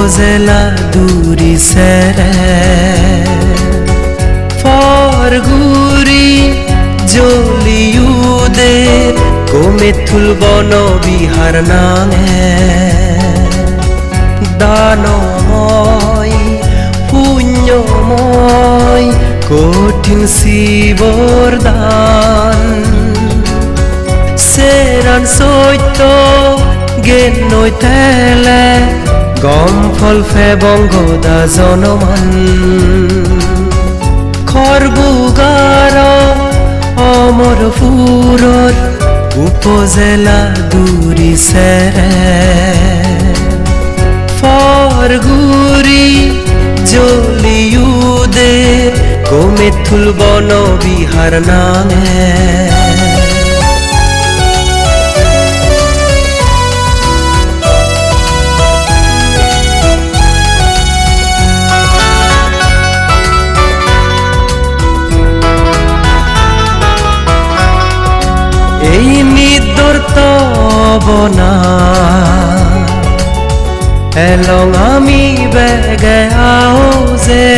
উপজেলা দুরি সেরে ফরগুরি জলিউদে কোমেথুল বন বিহার নামে দানময় পুণ্যময় কঠিন শিবর দান সেরান সত্য জ্ঞান নৈ তেলে গম ফল ফেবংগদা জনমান খরবুগার অমরপুরর উপজেলা দুরি সেরে ফরগুরি জলিউদে কোমেথুল বন বিহার নামে এই নিদর্ত বনা এলং আমি বেগে আওজে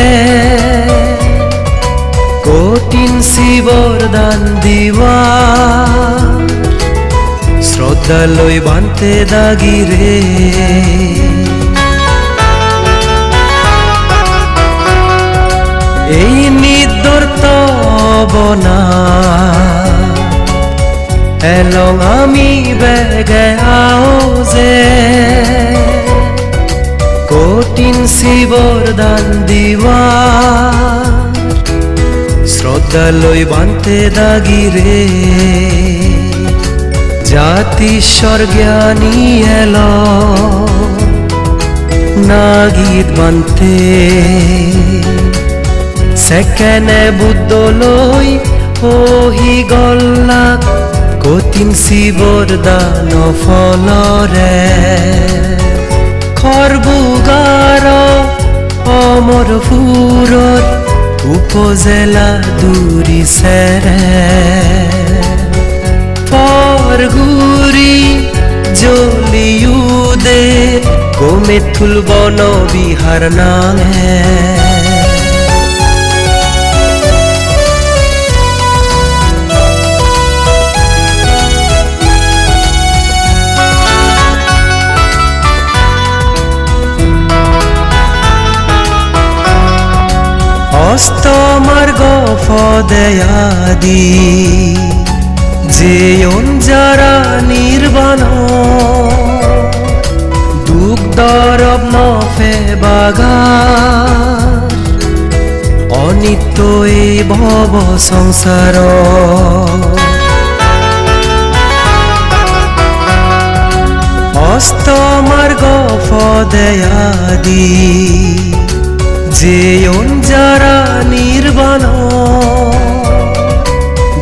কঠিন শিবর দান দিবা শ্রদ্ধা লই বানতে দাগিরে এই নিদর্ত বনা এলং আমি বেগে আওজে কঠিন শিবর দান দিবা শ্রদ্ধা লই বানতে দাগিরে জাতিশ্বর জ্ঞানী এল নাগিত বানতে সেকেনে বুদ্ধ লই ওহি গল্লাক কঠিন শিবর দান ফলরে খরবুগার অমরপুরর উপজেলা দুরি সেরে ফরগুরি জলিউদে কোমেথুল বন বিহার নামে অষ্টমার্গ ফদেয়াদি যেয়ন যারা নির্বাণ দুঃখ দরব নফে বাগার অনিত্য এই ভব সংসার অষ্টমার্গ ফদেয়াদি যেয়ন যারা নির্বাণ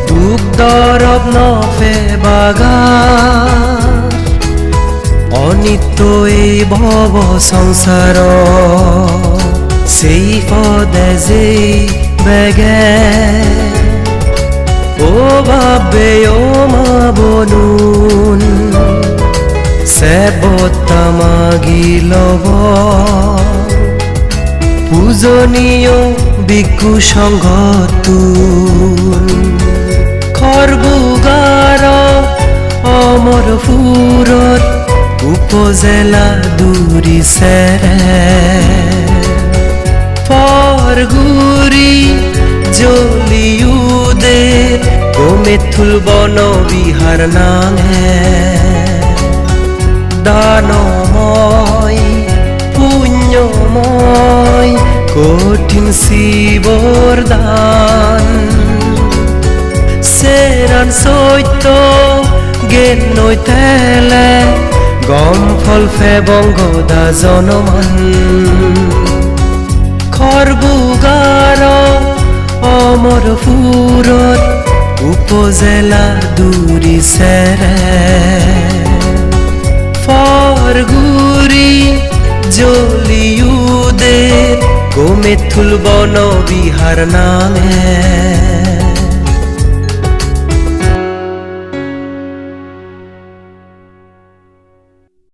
দুঃখ দরব নফে বাগার অনিত্য এই ভব সংসার সেই পদে যে বেগে ও ভাবে ও মা বনুন সেবতা মাগিলব পূজনীয় ভিক্ষু সংঘতুন খরবুগার অমরপুরর উপজেলা দুরি সেরে ফরগুরি জলিউদে কোমেথুল বন বিহার নামে দানময় পুণ্যময় কঠিন শিবর দান সেরান সত্য জ্ঞান নৈ তেলে গম ফল ফেবংগদা জনমান খরবুগার অমরপুরর উপজেলা দুরি সেরে ফরগুরি জলিউদে কোমেথুল বন বিহার নামে